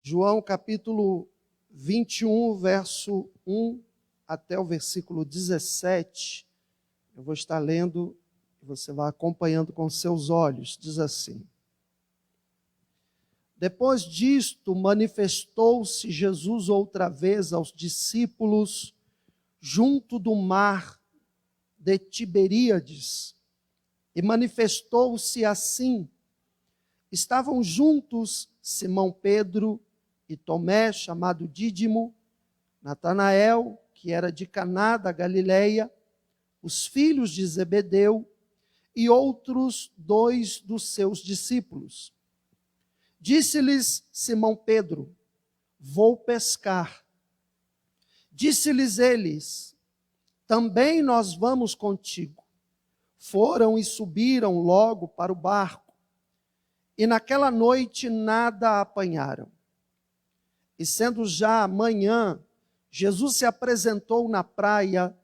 João capítulo 21, verso 1 até o versículo 17. Eu vou estar lendo e você vai acompanhando com seus olhos. Diz assim: Depois disto, manifestou-se Jesus outra vez aos discípulos junto do mar de Tiberíades, e manifestou-se assim. Estavam juntos Simão Pedro e Tomé, chamado Dídimo, Natanael, que era de Caná da Galileia, os filhos de Zebedeu e outros 2 dos seus discípulos. Disse-lhes Simão Pedro: Vou pescar. Disse-lhes eles: Também nós vamos contigo. Foram e subiram logo para o barco, e naquela noite nada apanharam. E sendo já manhã, Jesus se apresentou na praia,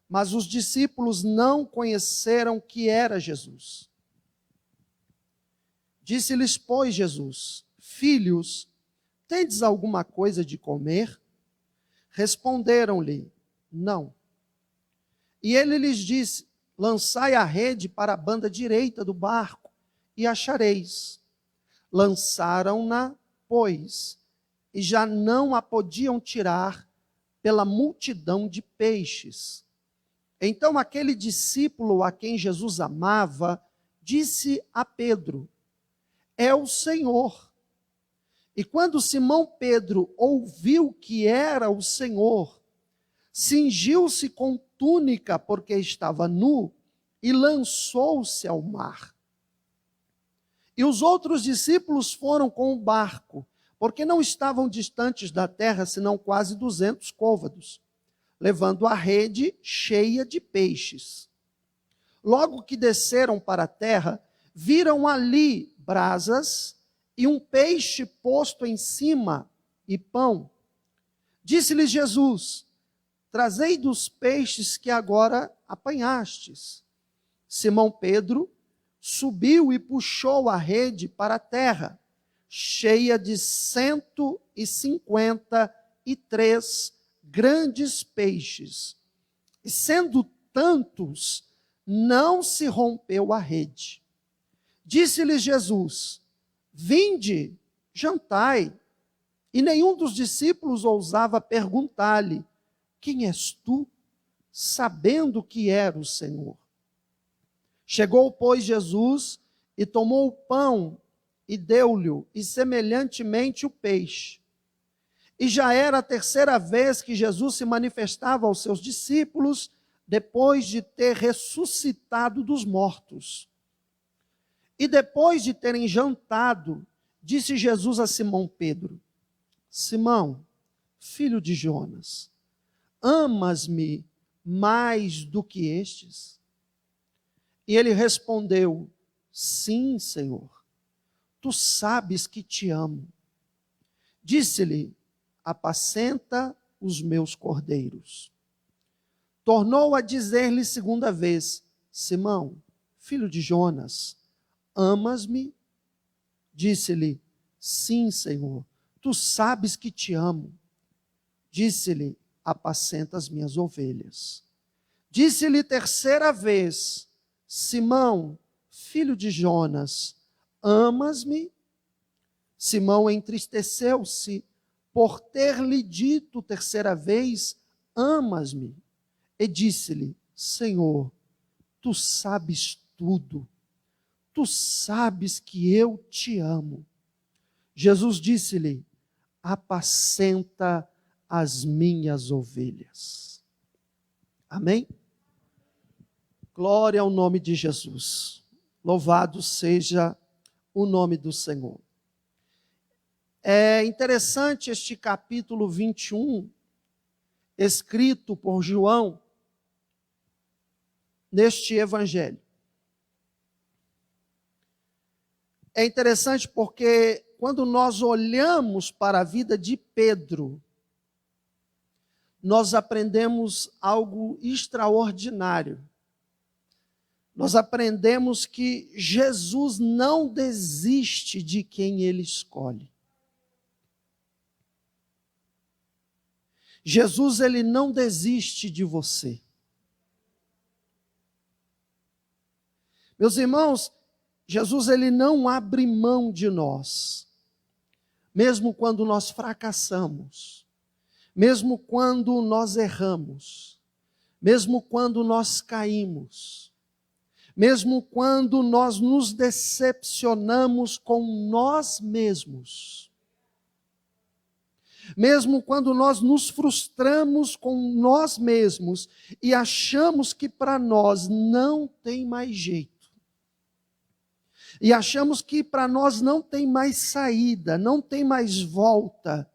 mas os discípulos não conheceram que era Jesus. Disse-lhes, pois, Jesus: Filhos, tendes alguma coisa de comer? Responderam-lhe: Não. E ele lhes disse: Lançai a rede para a banda direita do barco, e achareis. Lançaram-na, pois, e já não a podiam tirar pela multidão de peixes. Então aquele discípulo a quem Jesus amava disse a Pedro: É o Senhor. E quando Simão Pedro ouviu que era o Senhor, cingiu-se com túnica, porque estava nu, e lançou-se ao mar. E os outros discípulos foram com o barco, porque não estavam distantes da terra, senão quase 200 côvados, levando a rede cheia de peixes. Logo que desceram para a terra, viram ali brasas e um peixe posto em cima e pão. Disse-lhes Jesus: Trazei dos peixes que agora apanhastes. Simão Pedro subiu e puxou a rede para a terra, cheia de 153 grandes peixes. E sendo tantos, não se rompeu a rede. Disse-lhes Jesus: Vinde, jantai. E nenhum dos discípulos ousava perguntar-lhe: Quem és tu? Sabendo que era o Senhor. Chegou, pois, Jesus e tomou o pão e deu-lhe, e semelhantemente o peixe. E já era a terceira vez que Jesus se manifestava aos seus discípulos, depois de ter ressuscitado dos mortos. E depois de terem jantado, disse Jesus a Simão Pedro: Simão, filho de Jonas, amas-me mais do que estes? E ele respondeu: Sim, Senhor, tu sabes que te amo. Disse-lhe: Apacenta os meus cordeiros. Tornou a dizer-lhe segunda vez: Simão, filho de Jonas, amas-me? Disse-lhe: Sim, Senhor, tu sabes que te amo. Disse-lhe: Apacenta as minhas ovelhas. Disse-lhe terceira vez: Simão, filho de Jonas, amas-me? Simão entristeceu-se por ter-lhe dito terceira vez: Amas-me? E disse-lhe: Senhor, tu sabes tudo. Tu sabes que eu te amo. Jesus disse-lhe: Apacenta as minhas ovelhas. Amém? Glória ao nome de Jesus. Louvado seja o nome do Senhor. É interessante este capítulo 21, escrito por João, neste evangelho. É interessante porque quando nós olhamos para a vida de Pedro, nós aprendemos algo extraordinário. Nós aprendemos que Jesus não desiste de quem ele escolhe. Jesus, ele não desiste de você. Meus irmãos, Jesus, ele não abre mão de nós, mesmo quando nós fracassamos, mesmo quando nós erramos, mesmo quando nós caímos, mesmo quando nós nos decepcionamos com nós mesmos, mesmo quando nós nos frustramos com nós mesmos e achamos que para nós não tem mais jeito, e achamos que para nós não tem mais saída, não tem mais volta,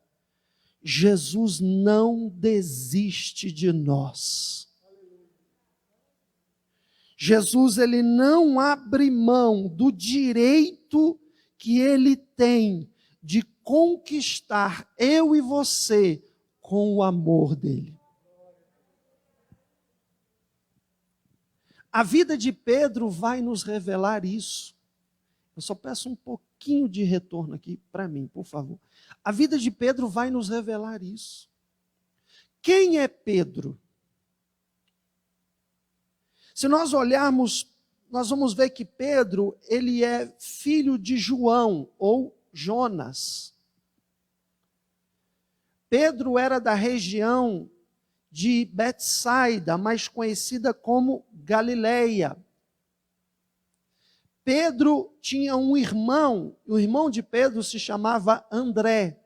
Jesus não desiste de nós. Jesus, ele não abre mão do direito que ele tem de conquistar eu e você com o amor dele. A vida de Pedro vai nos revelar isso. Eu só peço um pouquinho de retorno aqui para mim, por favor. A vida de Pedro vai nos revelar isso. Quem é Pedro? Se nós olharmos, nós vamos ver que Pedro, ele é filho de João, ou Jonas. Pedro era da região de Betsaida, mais conhecida como Galileia. Pedro tinha um irmão, o irmão de Pedro se chamava André.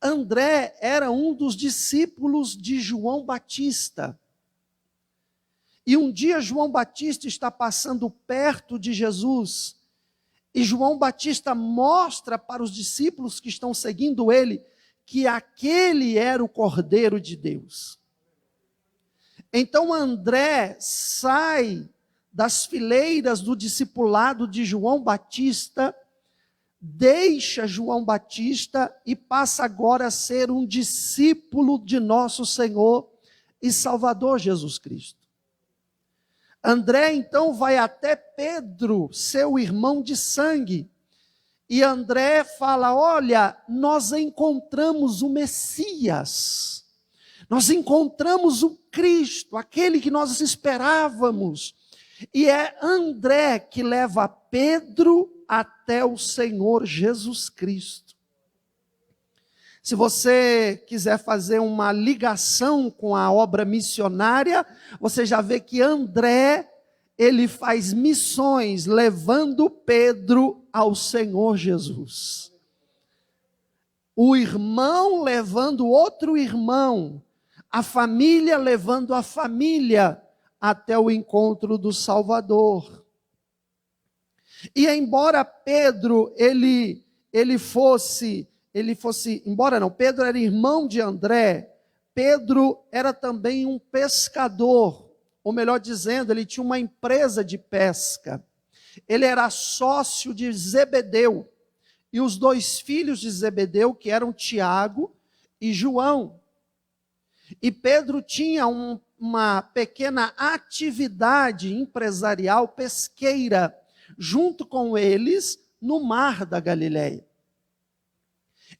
André era um dos discípulos de João Batista. E um dia João Batista está passando perto de Jesus, e João Batista mostra para os discípulos que estão seguindo ele, que aquele era o Cordeiro de Deus. Então André sai das fileiras do discipulado de João Batista, deixa João Batista e passa agora a ser um discípulo de nosso Senhor e Salvador Jesus Cristo. André então vai até Pedro, seu irmão de sangue, e André fala: olha, nós encontramos o Messias, nós encontramos o Cristo, aquele que nós esperávamos. E é André que leva Pedro até o Senhor Jesus Cristo. Se você quiser fazer uma ligação com a obra missionária, você já vê que André, ele faz missões levando Pedro ao Senhor Jesus. O irmão levando outro irmão, a família levando a família até o encontro do Salvador. E embora Pedro, Pedro era irmão de André, Pedro era também um pescador, ou melhor dizendo, ele tinha uma empresa de pesca. Ele era sócio de Zebedeu, e os dois filhos de Zebedeu, que eram Tiago e João. E Pedro tinha uma pequena atividade empresarial pesqueira, junto com eles, no mar da Galileia.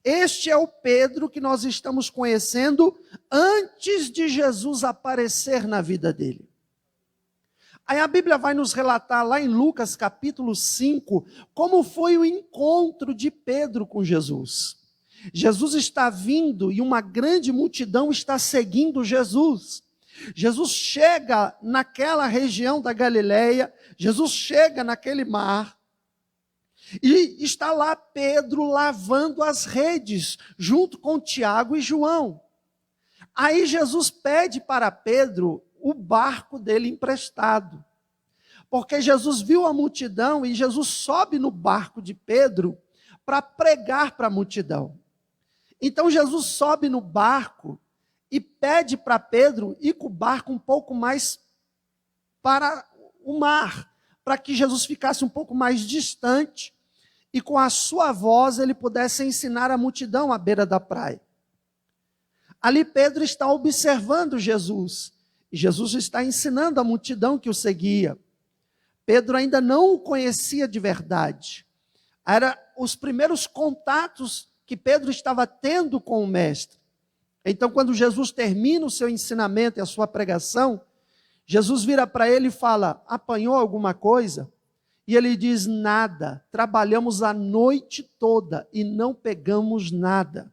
Este é o Pedro que nós estamos conhecendo antes de Jesus aparecer na vida dele. Aí a Bíblia vai nos relatar lá em Lucas capítulo 5, como foi o encontro de Pedro com Jesus. Jesus está vindo e uma grande multidão está seguindo Jesus. Jesus chega naquela região da Galileia, Jesus chega naquele mar, e está lá Pedro lavando as redes, junto com Tiago e João. Aí Jesus pede para Pedro o barco dele emprestado, porque Jesus viu a multidão e Jesus sobe no barco de Pedro para pregar para a multidão. Então Jesus sobe no barco e pede para Pedro ir com o barco um pouco mais para o mar, para que Jesus ficasse um pouco mais distante e com a sua voz ele pudesse ensinar a multidão à beira da praia. Ali Pedro está observando Jesus, e Jesus está ensinando a multidão que o seguia. Pedro ainda não o conhecia de verdade. Eram os primeiros contatos que Pedro estava tendo com o mestre. Então, quando Jesus termina o seu ensinamento e a sua pregação, Jesus vira para ele e fala: apanhou alguma coisa? E ele diz: nada, trabalhamos a noite toda e não pegamos nada.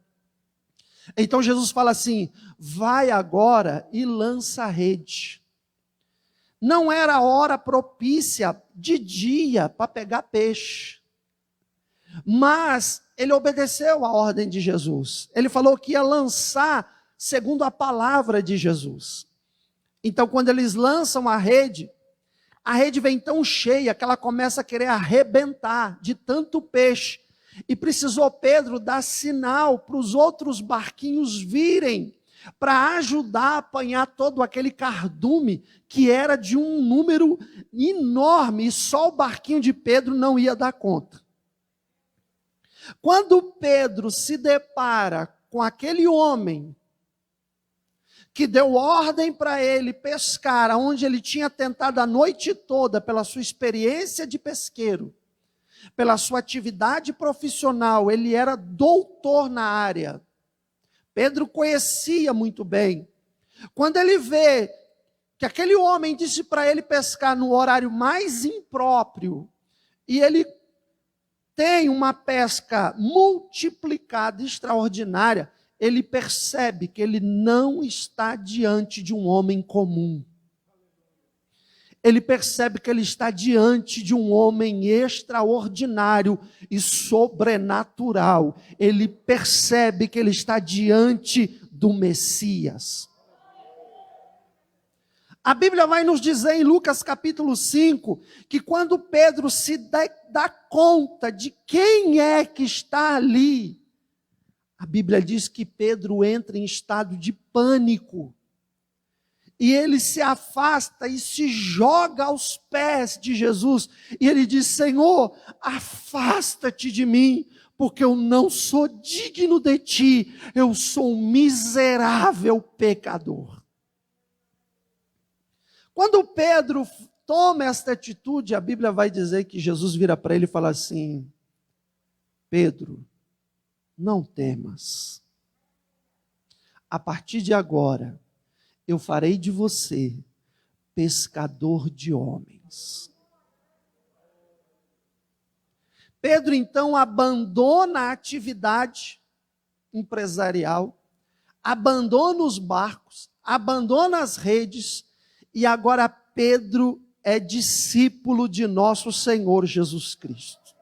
Então Jesus fala assim: vai agora e lança a rede. Não era a hora propícia de dia para pegar peixe. Mas ele obedeceu a ordem de Jesus. Ele falou que ia lançar segundo a palavra de Jesus. Então, quando eles lançam a rede vem tão cheia que ela começa a querer arrebentar de tanto peixe. E precisou Pedro dar sinal para os outros barquinhos virem, para ajudar a apanhar todo aquele cardume, que era de um número enorme, e só o barquinho de Pedro não ia dar conta. Quando Pedro se depara com aquele homem que deu ordem para ele pescar, onde ele tinha tentado a noite toda, pela sua experiência de pesqueiro, pela sua atividade profissional, ele era doutor na área. Pedro conhecia muito bem. Quando ele vê que aquele homem disse para ele pescar no horário mais impróprio, e ele tem uma pesca multiplicada, extraordinária, ele percebe que ele não está diante de um homem comum. Ele percebe que ele está diante de um homem extraordinário e sobrenatural. Ele percebe que ele está diante do Messias. A Bíblia vai nos dizer em Lucas capítulo 5, que quando Pedro se dá conta de quem é que está ali, a Bíblia diz que Pedro entra em estado de pânico. E ele se afasta e se joga aos pés de Jesus. E ele diz: Senhor, afasta-te de mim, porque eu não sou digno de ti. Eu sou um miserável pecador. Quando Pedro toma esta atitude, a Bíblia vai dizer que Jesus vira para ele e fala assim: Pedro, não temas. A partir de agora, eu farei de você pescador de homens. Pedro então abandona a atividade empresarial, abandona os barcos, abandona as redes, e agora Pedro é discípulo de nosso Senhor Jesus Cristo.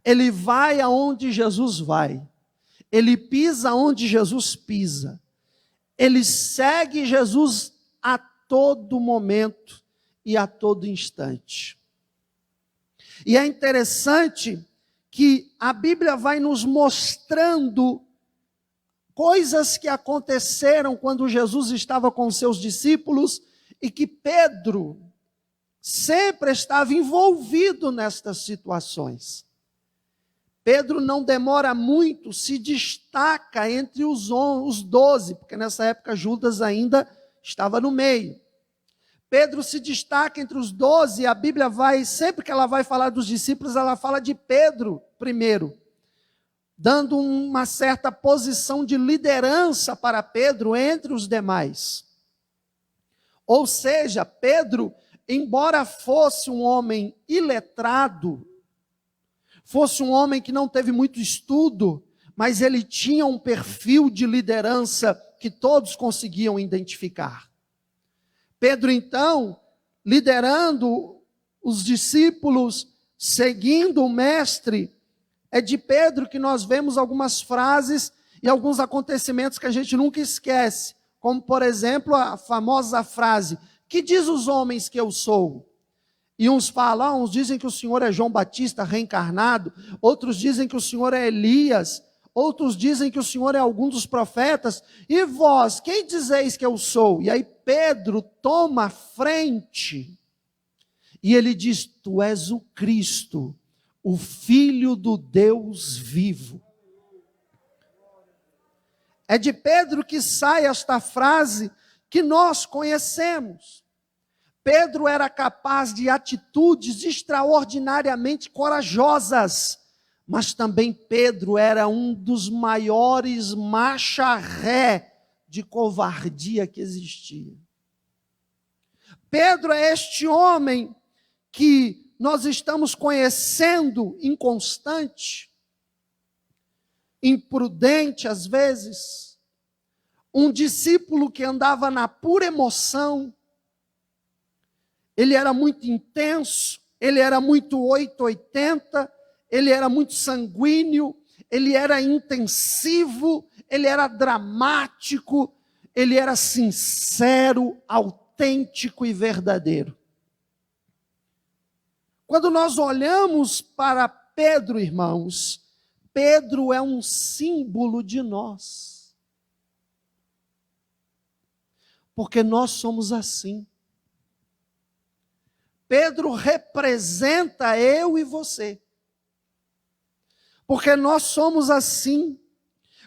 Ele vai aonde Jesus vai, ele pisa onde Jesus pisa, ele segue Jesus a todo momento e a todo instante. E é interessante que a Bíblia vai nos mostrando coisas que aconteceram quando Jesus estava com seus discípulos e que Pedro sempre estava envolvido nestas situações. Pedro não demora muito, se destaca entre os 12, porque nessa época Judas ainda estava no meio. Pedro se destaca entre os 12, e a Bíblia vai, sempre que ela vai falar dos discípulos, ela fala de Pedro primeiro, dando uma certa posição de liderança para Pedro entre os demais. Ou seja, Pedro, embora fosse um homem iletrado, fosse um homem que não teve muito estudo, mas ele tinha um perfil de liderança que todos conseguiam identificar. Pedro, então, liderando os discípulos, seguindo o mestre, é de Pedro que nós vemos algumas frases e alguns acontecimentos que a gente nunca esquece, como, por exemplo, a famosa frase: que diz os homens que eu sou? E uns falam, uns dizem que o Senhor é João Batista reencarnado, outros dizem que o Senhor é Elias, outros dizem que o Senhor é algum dos profetas. E vós, quem dizeis que eu sou? E aí Pedro toma a frente e ele diz: tu és o Cristo, o Filho do Deus vivo. É de Pedro que sai esta frase que nós conhecemos. Pedro era capaz de atitudes extraordinariamente corajosas, mas também Pedro era um dos maiores macha-ré de covardia que existia. Pedro é este homem que nós estamos conhecendo inconstante, imprudente às vezes, um discípulo que andava na pura emoção. Ele era muito intenso, ele era muito 880, ele era muito sanguíneo, ele era intensivo, ele era dramático, ele era sincero, autêntico e verdadeiro. Quando nós olhamos para Pedro, irmãos, Pedro é um símbolo de nós. Porque nós somos assim. Pedro representa eu e você. Porque nós somos assim.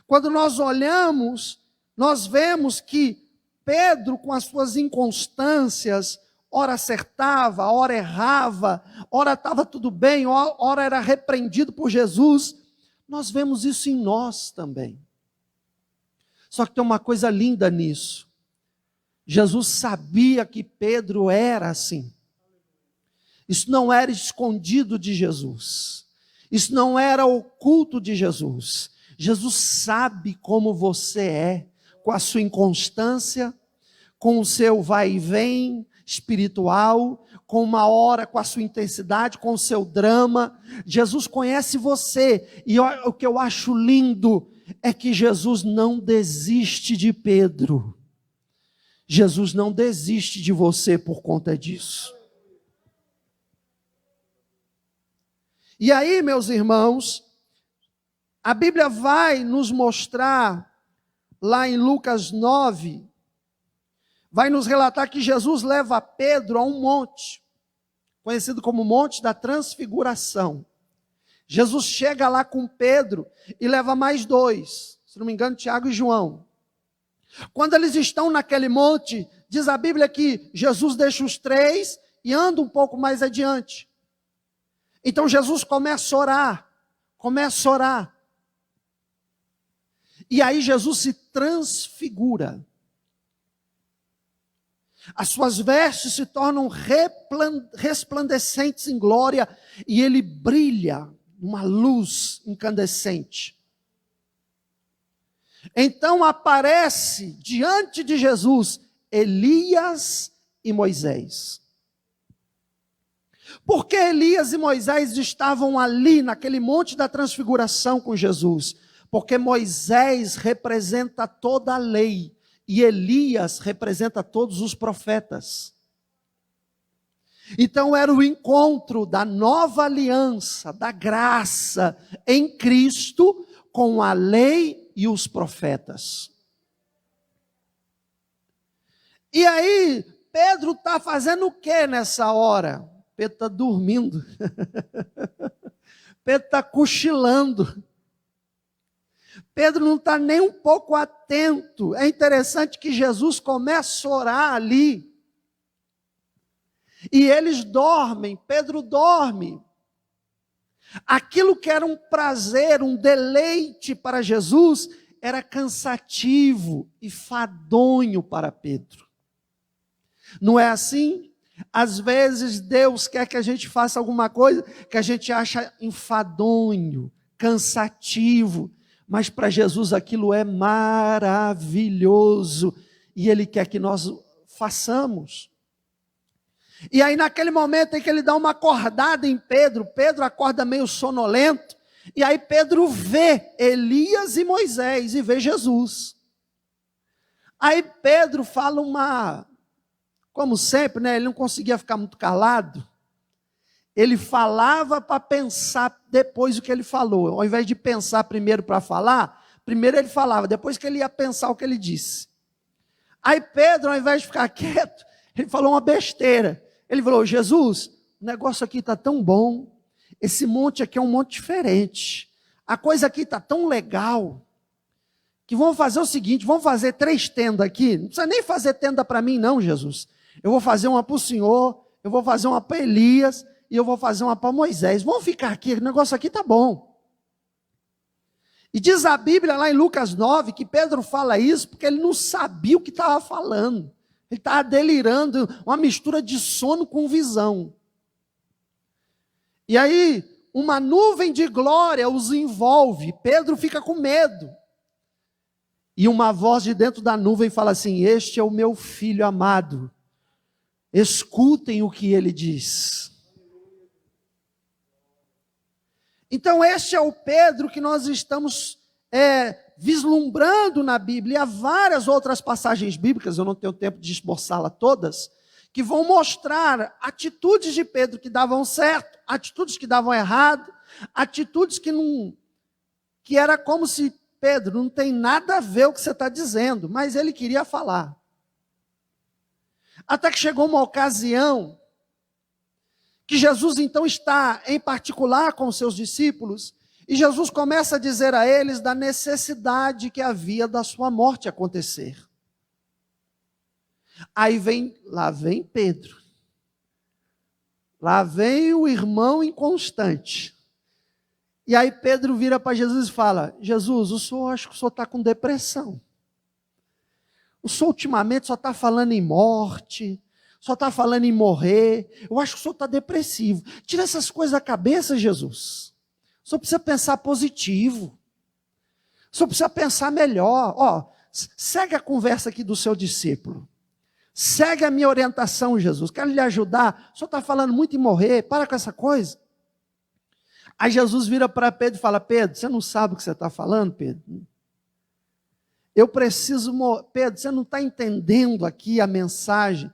Quando nós olhamos, nós vemos que Pedro, com as suas inconstâncias, ora acertava, ora errava, ora estava tudo bem, ora era repreendido por Jesus. Nós vemos isso em nós também. Só que tem uma coisa linda nisso. Jesus sabia que Pedro era assim. Isso não era escondido de Jesus. Isso não era oculto de Jesus. Jesus sabe como você é, com a sua inconstância, com o seu vai e vem espiritual, com uma hora, com a sua intensidade, com o seu drama. Jesus conhece você. E o que eu acho lindo é que Jesus não desiste de Pedro. Jesus não desiste de você por conta disso. E aí, meus irmãos, a Bíblia vai nos mostrar, lá em Lucas 9, vai nos relatar que Jesus leva Pedro a um monte, conhecido como Monte da Transfiguração. Jesus chega lá com Pedro e leva mais dois, se não me engano, Tiago e João. Quando eles estão naquele monte, diz a Bíblia que Jesus deixa os três e anda um pouco mais adiante. Então Jesus começa a orar. E aí Jesus se transfigura. As suas vestes se tornam resplandecentes em glória e ele brilha numa luz incandescente. Então aparece diante de Jesus Elias e Moisés. Por que Elias e Moisés estavam ali naquele monte da transfiguração com Jesus? Porque Moisés representa toda a lei e Elias representa todos os profetas. Então era o encontro da nova aliança, da graça em Cristo com a lei e os profetas. E aí, Pedro está fazendo o que nessa hora? Pedro está dormindo. Pedro está cochilando. Pedro não está nem um pouco atento. É interessante que Jesus começa a orar ali. E eles dormem, Pedro dorme. Aquilo que era um prazer, um deleite para Jesus, era cansativo e fadonho para Pedro. Não é assim? Às vezes Deus quer que a gente faça alguma coisa que a gente acha enfadonho, cansativo, mas para Jesus aquilo é maravilhoso e Ele quer que nós façamos. E aí naquele momento em que Ele dá uma acordada em Pedro, Pedro acorda meio sonolento, e aí Pedro vê Elias e Moisés e vê Jesus. Aí Pedro fala como sempre, né? Ele não conseguia ficar muito calado. Ele falava para pensar depois o que ele falou. Ao invés de pensar primeiro para falar, primeiro ele falava, depois que ele ia pensar o que ele disse. Aí Pedro, ao invés de ficar quieto, ele falou uma besteira. Ele falou, Jesus, o negócio aqui está tão bom, esse monte aqui é um monte diferente, a coisa aqui está tão legal, que vamos fazer o seguinte, vamos fazer 3 tendas aqui, não precisa nem fazer tenda para mim não, Jesus. Eu vou fazer uma para o Senhor, eu vou fazer uma para Elias, e eu vou fazer uma para Moisés. Vamos ficar aqui, o negócio aqui está bom. E diz a Bíblia lá em Lucas 9 que Pedro fala isso porque ele não sabia o que estava falando. Ele estava delirando, uma mistura de sono com visão. E aí, uma nuvem de glória os envolve. Pedro fica com medo. E uma voz de dentro da nuvem fala assim: este é o meu filho amado. Escutem o que ele diz. Então, este é o Pedro que nós estamos vislumbrando na Bíblia. E há várias outras passagens bíblicas, eu não tenho tempo de esboçá-las todas, que vão mostrar atitudes de Pedro que davam certo, atitudes que davam errado, atitudes que era como se, Pedro, não tem nada a ver o que você está dizendo, mas ele queria falar. Até que chegou uma ocasião que Jesus então está em particular com os seus discípulos, e Jesus começa a dizer a eles da necessidade que havia da sua morte acontecer. Aí lá vem Pedro, lá vem o irmão inconstante, e aí Pedro vira para Jesus e fala: Jesus, acho que o senhor está com depressão, o senhor ultimamente só está falando em morte, só está falando em morrer, eu acho que o senhor está depressivo. Tira essas coisas da cabeça, Jesus. O senhor precisa pensar positivo. O senhor precisa pensar melhor. Segue a conversa aqui do seu discípulo. Segue a minha orientação, Jesus. Quero lhe ajudar. O senhor está falando muito em morrer, para com essa coisa. Aí Jesus vira para Pedro e fala: Pedro, você não sabe o que você está falando, Pedro? Eu preciso morrer. Pedro, você não está entendendo aqui a mensagem.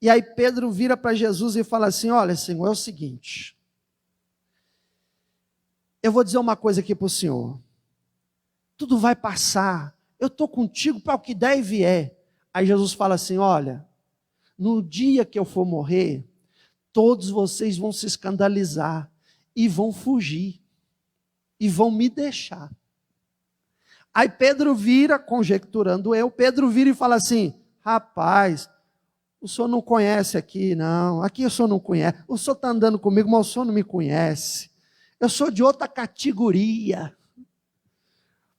E aí Pedro vira para Jesus e fala assim: olha, Senhor, é o seguinte, eu vou dizer uma coisa aqui para o Senhor, tudo vai passar, eu estou contigo para o que der e vier. Aí Jesus fala assim: olha, no dia que eu for morrer, todos vocês vão se escandalizar, e vão fugir, e vão me deixar. Aí Pedro vira, conjecturando Pedro vira e fala assim: rapaz, o senhor não conhece aqui, não. Aqui o senhor não conhece. O senhor está andando comigo, mas o senhor não me conhece. Eu sou de outra categoria.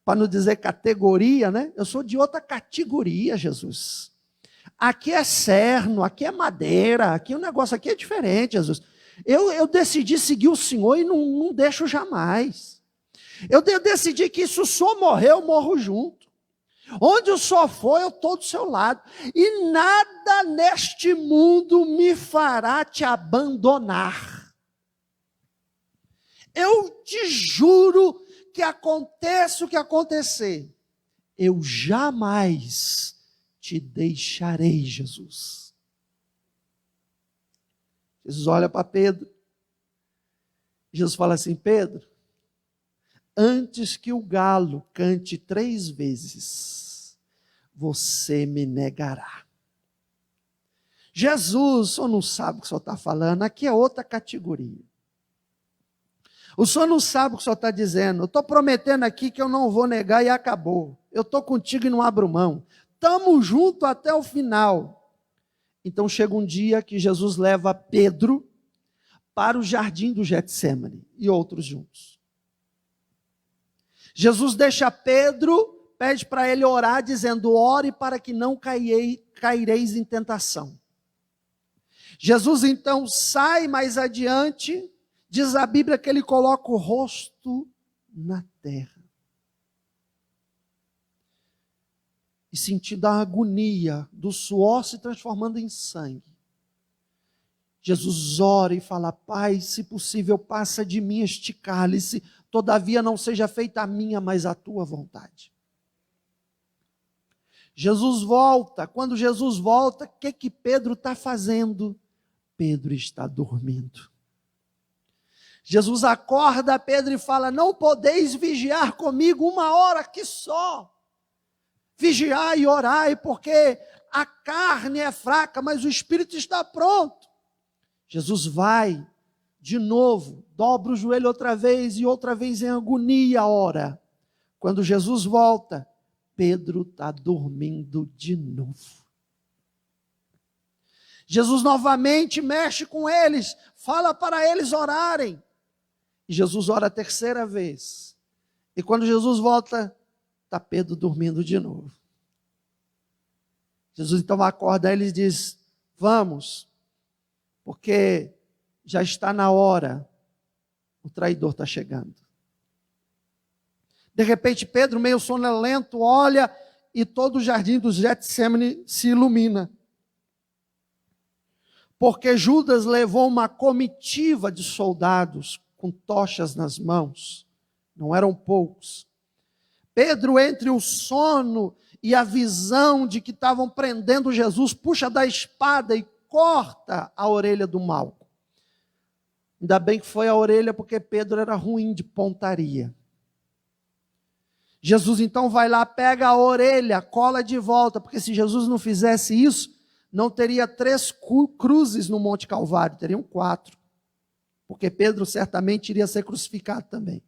Para não dizer categoria, né? Eu sou de outra categoria, Jesus. Aqui é cerno, aqui é madeira, aqui o negócio aqui é diferente, Jesus. Eu decidi seguir o Senhor e não deixo jamais. Eu decidi que se o senhor morrer, eu morro junto. Onde o senhor for, eu estou do seu lado. E nada neste mundo me fará te abandonar. Eu te juro que aconteça o que acontecer, eu jamais te deixarei, Jesus. Jesus olha para Pedro. Jesus fala assim: Pedro, antes que o galo cante 3 vezes, você me negará. Jesus, o senhor não sabe o que o senhor está falando, aqui é outra categoria. O senhor não sabe o que o senhor está dizendo, eu estou prometendo aqui que eu não vou negar e acabou. Eu estou contigo e não abro mão. Estamos juntos até o final. Então chega um dia que Jesus leva Pedro para o jardim do Getsêmani e outros juntos. Jesus deixa Pedro, pede para ele orar, dizendo: ore para que não caireis em tentação. Jesus então sai mais adiante, diz a Bíblia que ele coloca o rosto na terra. E sentindo a agonia do suor se transformando em sangue, Jesus ora e fala: Pai, se possível, passa de mim este cálice, todavia não seja feita a minha, mas a tua vontade. Jesus volta. Quando Jesus volta, o que Pedro está fazendo? Pedro está dormindo. Jesus acorda Pedro e fala: não podeis vigiar comigo 1 hora que só. Vigiai e orai, porque a carne é fraca, mas o espírito está pronto. Jesus vai de novo, dobra o joelho outra vez e outra vez em agonia ora. Quando Jesus volta, Pedro está dormindo de novo. Jesus novamente mexe com eles, fala para eles orarem. E Jesus ora a 3ª vez. E quando Jesus volta, está Pedro dormindo de novo. Jesus então acorda ele e diz: vamos, porque já está na hora, o traidor está chegando. De repente Pedro, meio sonolento, olha e todo o jardim do Getsêmani se ilumina. Porque Judas levou uma comitiva de soldados com tochas nas mãos, não eram poucos. Pedro, entre o sono e a visão de que estavam prendendo Jesus, puxa da espada e corta a orelha do Malco. Ainda bem que foi a orelha, porque Pedro era ruim de pontaria. Jesus então vai lá, pega a orelha, cola de volta, porque se Jesus não fizesse isso, não teria 3 cruzes no Monte Calvário, teriam 4. Porque Pedro certamente iria ser crucificado também.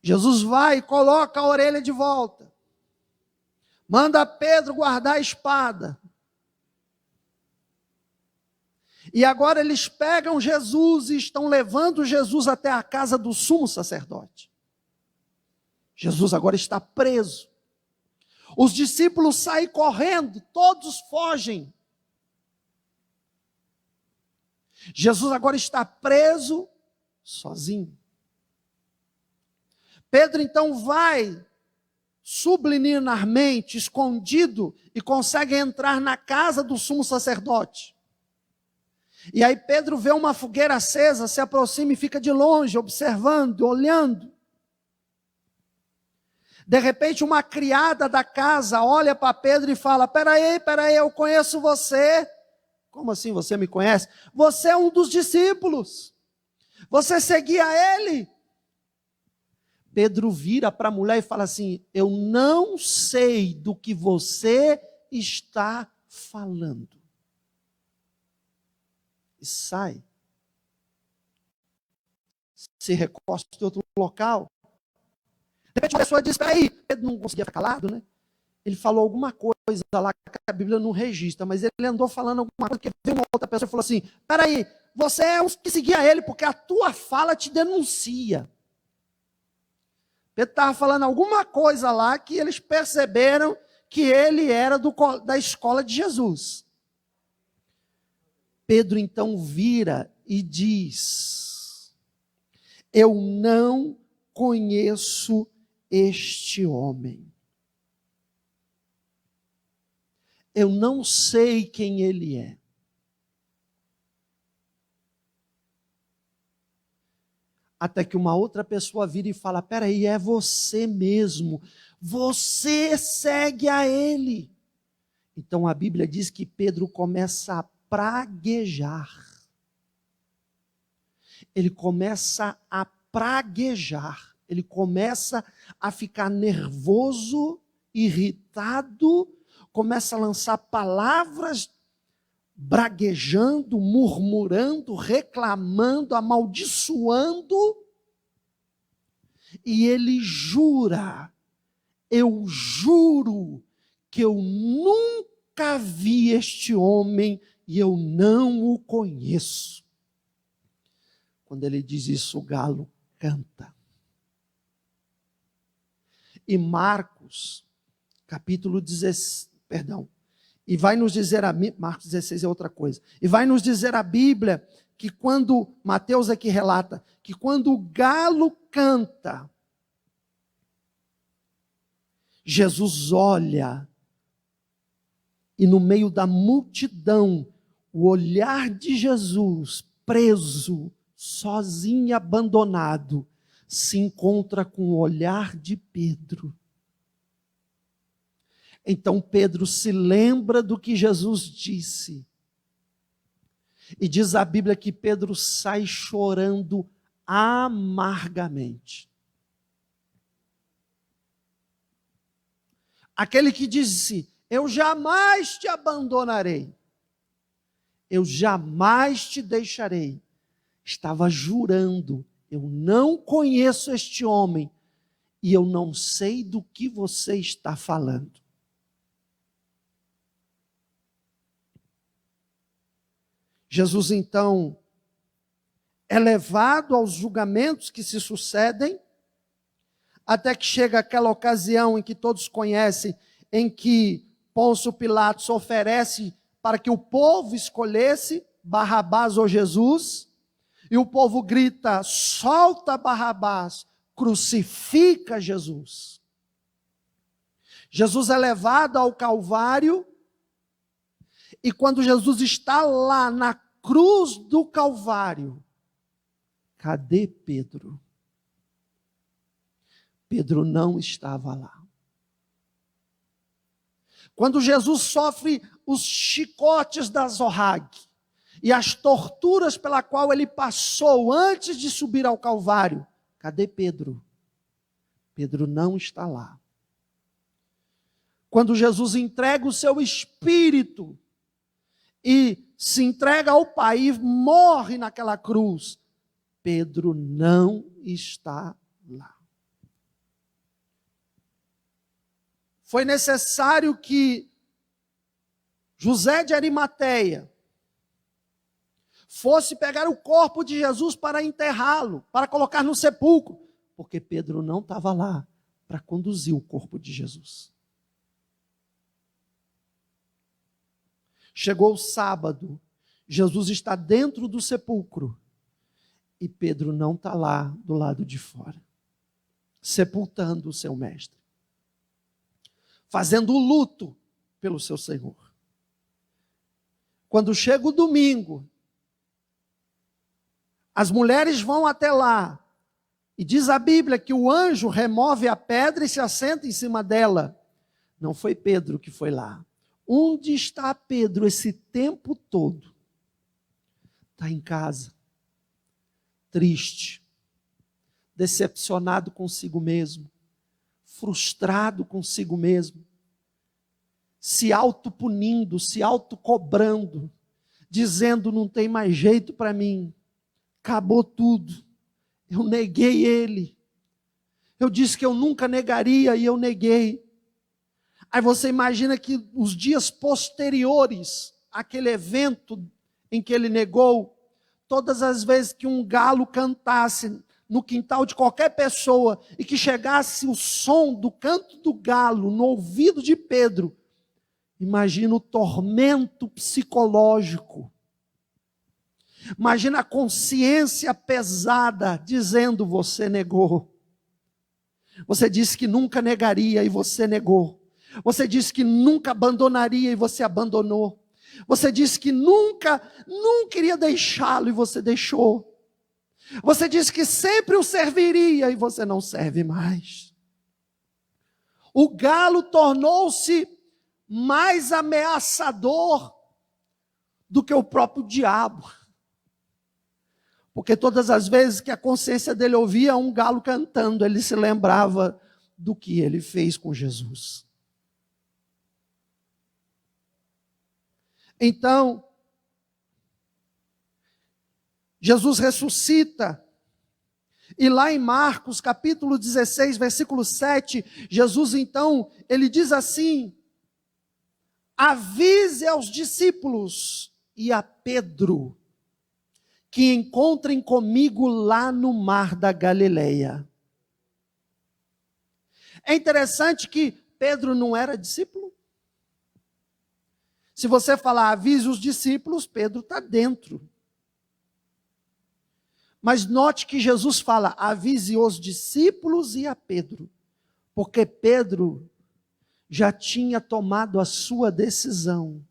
Jesus vai e coloca a orelha de volta. Manda Pedro guardar a espada. E agora eles pegam Jesus e estão levando Jesus até a casa do sumo sacerdote. Jesus agora está preso. Os discípulos saem correndo, todos fogem. Jesus agora está preso, sozinho. Pedro então vai subliminarmente, escondido, e consegue entrar na casa do sumo sacerdote. E aí Pedro vê uma fogueira acesa, se aproxima e fica de longe, observando, olhando. De repente uma criada da casa olha para Pedro e fala: peraí, eu conheço você. Como assim você me conhece? Você é um dos discípulos. Você seguia ele. Pedro vira para a mulher e fala assim: eu não sei do que você está falando. E sai. Se recosta em outro local. De repente uma pessoa diz: peraí, Pedro não conseguia ficar calado, né? Ele falou alguma coisa lá que a Bíblia não registra, mas ele andou falando alguma coisa, que veio uma outra pessoa e falou assim: peraí, você é um que seguia ele, porque a tua fala te denuncia. Pedro estava falando alguma coisa lá que eles perceberam que ele era da escola de Jesus. Pedro então vira e diz: eu não conheço este homem. Eu não sei quem ele é. Até que uma outra pessoa vira e fala: peraí, é você mesmo. Você segue a ele. Então a Bíblia diz que Pedro começa a praguejar. Ele começa a praguejar. Ele começa a ficar nervoso, irritado, começa a lançar palavras braguejando, murmurando, reclamando, amaldiçoando. E ele jura: eu juro que eu nunca vi este homem e eu não o conheço. Quando ele diz isso, o galo canta. E Marcos, capítulo 16, e vai nos dizer, Marcos 16 é outra coisa, e vai nos dizer a Bíblia que quando, Mateus aqui relata, que quando o galo canta, Jesus olha, e no meio da multidão, o olhar de Jesus, preso, sozinho e abandonado, se encontra com o olhar de Pedro. Então Pedro se lembra do que Jesus disse. E diz a Bíblia que Pedro sai chorando amargamente. Aquele que disse: eu jamais te abandonarei, eu jamais te deixarei, estava jurando: eu não conheço este homem e eu não sei do que você está falando. Jesus então é levado aos julgamentos que se sucedem, até que chega aquela ocasião em que todos conhecem, em que Pôncio Pilatos oferece para que o povo escolhesse Barrabás ou Jesus, e o povo grita: solta Barrabás, crucifica Jesus. Jesus é levado ao Calvário, e quando Jesus está lá na cruz do Calvário, cadê Pedro? Pedro não estava lá. Quando Jesus sofre os chicotes da Zorrague e as torturas pela qual ele passou antes de subir ao Calvário, cadê Pedro? Pedro não está lá. Quando Jesus entrega o seu espírito e se entrega ao Pai e morre naquela cruz, Pedro não está lá. Foi necessário que José de Arimateia fosse pegar o corpo de Jesus para enterrá-lo, para colocar no sepulcro, porque Pedro não estava lá para conduzir o corpo de Jesus. Chegou o sábado, Jesus está dentro do sepulcro e Pedro não está lá do lado de fora, sepultando o seu mestre, fazendo luto pelo seu Senhor. Quando chega o domingo, as mulheres vão até lá, e diz a Bíblia que o anjo remove a pedra e se assenta em cima dela. Não foi Pedro que foi lá. Onde está Pedro esse tempo todo? Está em casa, triste, decepcionado consigo mesmo, frustrado consigo mesmo, se autopunindo, se autocobrando, dizendo: não tem mais jeito para mim, acabou tudo, eu neguei ele, eu disse que eu nunca negaria e eu neguei. Aí você imagina que os dias posteriores àquele evento em que ele negou, todas as vezes que um galo cantasse no quintal de qualquer pessoa e que chegasse o som do canto do galo no ouvido de Pedro, imagina o tormento psicológico. Imagina a consciência pesada dizendo: você negou. Você disse que nunca negaria e você negou. Você disse que nunca abandonaria e você abandonou. Você disse que nunca iria deixá-lo e você deixou. Você disse que sempre o serviria e você não serve mais. O galo tornou-se mais ameaçador do que o próprio diabo. Porque todas as vezes que a consciência dele ouvia um galo cantando, ele se lembrava do que ele fez com Jesus. Então, Jesus ressuscita, e lá em Marcos, capítulo 16, versículo 7, Jesus então, ele diz assim: avise aos discípulos e a Pedro, que encontrem comigo lá no mar da Galileia. É interessante que Pedro não era discípulo. Se você falar avise os discípulos, Pedro está dentro. Mas note que Jesus fala avise os discípulos e a Pedro, porque Pedro já tinha tomado a sua decisão.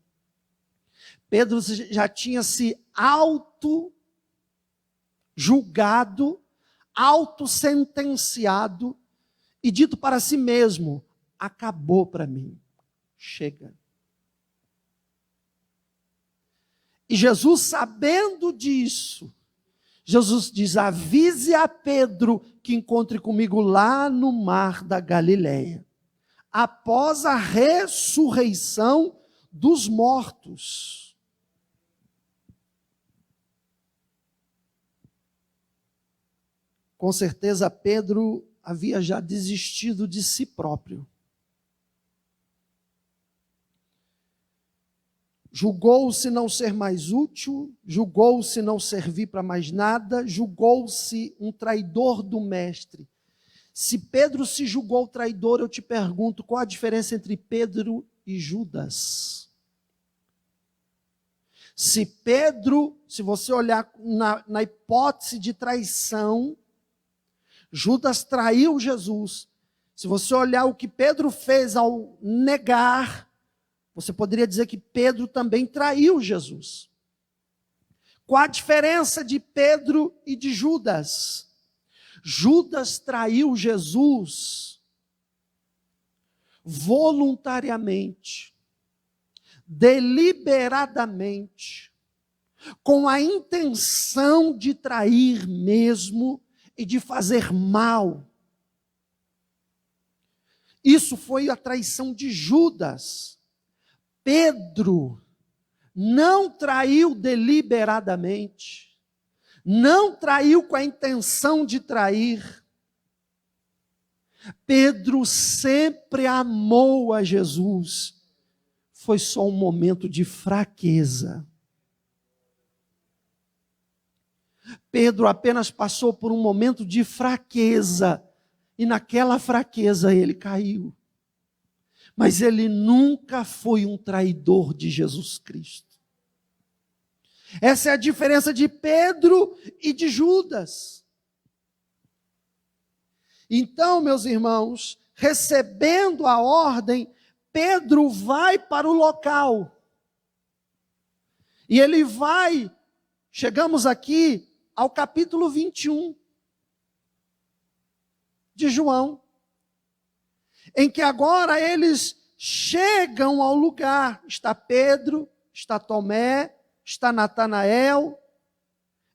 Pedro já tinha se auto-julgado, auto-sentenciado e dito para si mesmo: acabou para mim, chega. E Jesus, sabendo disso, Jesus diz: avise a Pedro que encontre comigo lá no mar da Galileia, após a ressurreição dos mortos. Com certeza Pedro havia já desistido de si próprio. julgou-se não ser mais útil, julgou-se não servir para mais nada, julgou-se um traidor do mestre. Se Pedro se julgou traidor, eu te pergunto, qual a diferença entre Pedro e Judas? Se você olhar na hipótese de traição, Judas traiu Jesus. Se você olhar o que Pedro fez ao negar, você poderia dizer que Pedro também traiu Jesus. Qual a diferença de Pedro e de Judas? Judas traiu Jesus voluntariamente, deliberadamente, com a intenção de trair mesmo e de fazer mal. Isso foi a traição de Judas. Pedro não traiu deliberadamente, não traiu com a intenção de trair. Pedro sempre amou a Jesus. Foi só um momento de fraqueza. Pedro apenas passou por um momento de fraqueza, e naquela fraqueza ele caiu. Mas ele nunca foi um traidor de Jesus Cristo. Essa é a diferença de Pedro e de Judas. Então, meus irmãos, recebendo a ordem, Pedro vai para o local. E ele vai, chegamos aqui ao capítulo 21 de João, em que agora eles chegam ao lugar. Está Pedro, está Tomé, está Natanael,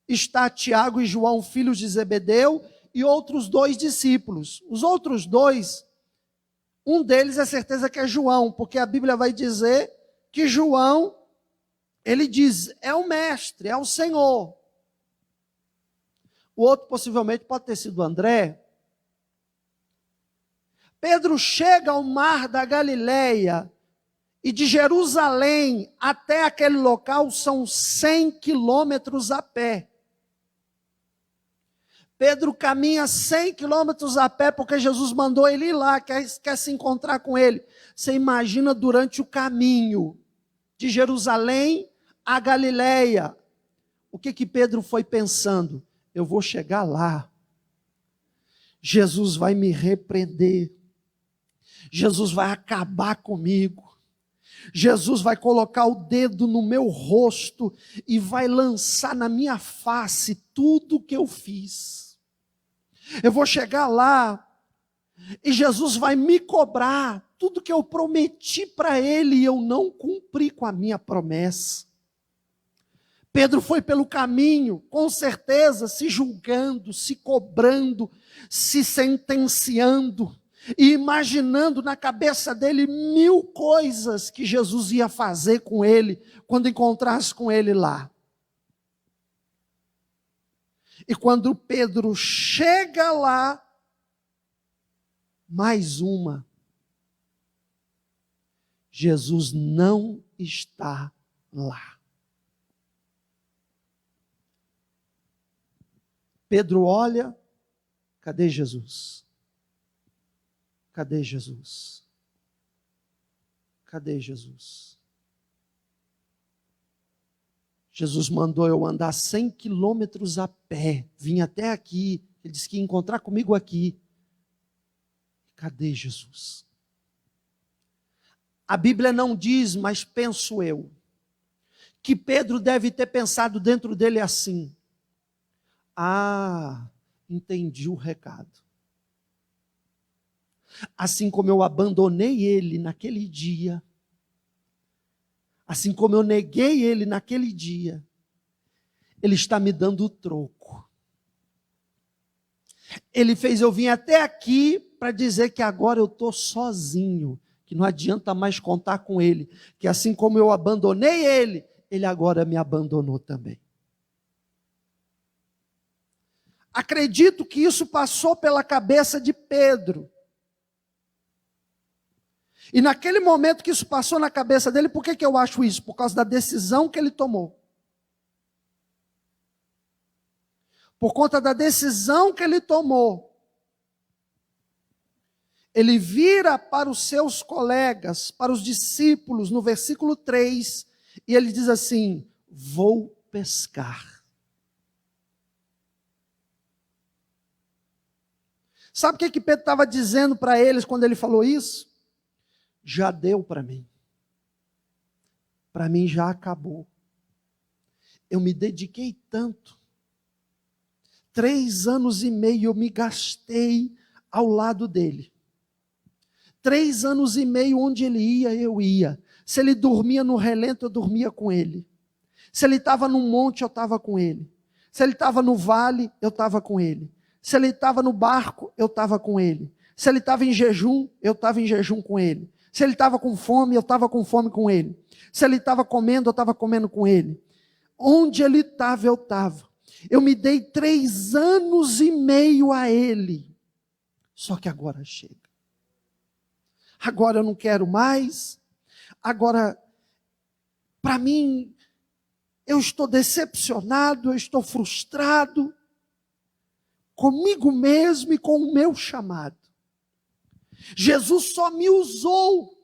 está Tiago e João, filhos de Zebedeu, e outros 2 discípulos. Os outros 2, um deles é certeza que é João, porque a Bíblia vai dizer que João, ele diz, é o mestre, é o Senhor. O outro possivelmente pode ter sido André. Pedro chega ao mar da Galileia, e de Jerusalém até aquele local são 100 quilômetros a pé. Pedro caminha 100 quilômetros a pé, porque Jesus mandou ele ir lá, quer se encontrar com ele. Você imagina durante o caminho de Jerusalém a Galileia, o que Pedro foi pensando? Eu vou chegar lá, Jesus vai me repreender, Jesus vai acabar comigo, Jesus vai colocar o dedo no meu rosto e vai lançar na minha face tudo o que eu fiz. Eu vou chegar lá e Jesus vai me cobrar tudo que eu prometi para ele e eu não cumpri com a minha promessa. Pedro foi pelo caminho, com certeza, se julgando, se cobrando, se sentenciando, e imaginando na cabeça dele 1000 coisas que Jesus ia fazer com ele, quando encontrasse com ele lá. E quando Pedro chega lá, mais uma, Jesus não está lá. Pedro olha, cadê Jesus? Cadê Jesus? Cadê Jesus? Jesus mandou eu andar 100 quilômetros a pé, vim até aqui, ele disse que ia encontrar comigo aqui. Cadê Jesus? A Bíblia não diz, mas penso eu, que Pedro deve ter pensado dentro dele assim: ah, entendi o recado. Assim como eu abandonei ele naquele dia, assim como eu neguei ele naquele dia, ele está me dando o troco. Ele fez eu vir até aqui para dizer que agora eu estou sozinho, que não adianta mais contar com ele, que assim como eu abandonei ele, ele agora me abandonou também. Acredito que isso passou pela cabeça de Pedro. E naquele momento que isso passou na cabeça dele, por que eu acho isso? Por causa da decisão que ele tomou. Por conta da decisão que ele tomou, ele vira para os seus colegas, para os discípulos, no versículo 3, e ele diz assim: vou pescar. Sabe o que Pedro estava dizendo para eles quando ele falou isso? Já deu para mim. Para mim já acabou. Eu me dediquei tanto. 3 anos e meio eu me gastei ao lado dele. 3 anos e meio onde ele ia, eu ia. Se ele dormia no relento, eu dormia com ele. Se ele estava num monte, eu estava com ele. Se ele estava no vale, eu estava com ele. Se ele estava no barco, eu estava com ele. Se ele estava em jejum, eu estava em jejum com ele. Se ele estava com fome, eu estava com fome com ele. Se ele estava comendo, eu estava comendo com ele. Onde ele estava, eu estava. Eu me dei 3 anos e meio a ele. Só que agora chega. Agora eu não quero mais. Agora, para mim, eu estou decepcionado, eu estou frustrado comigo mesmo e com o meu chamado. Jesus só me usou.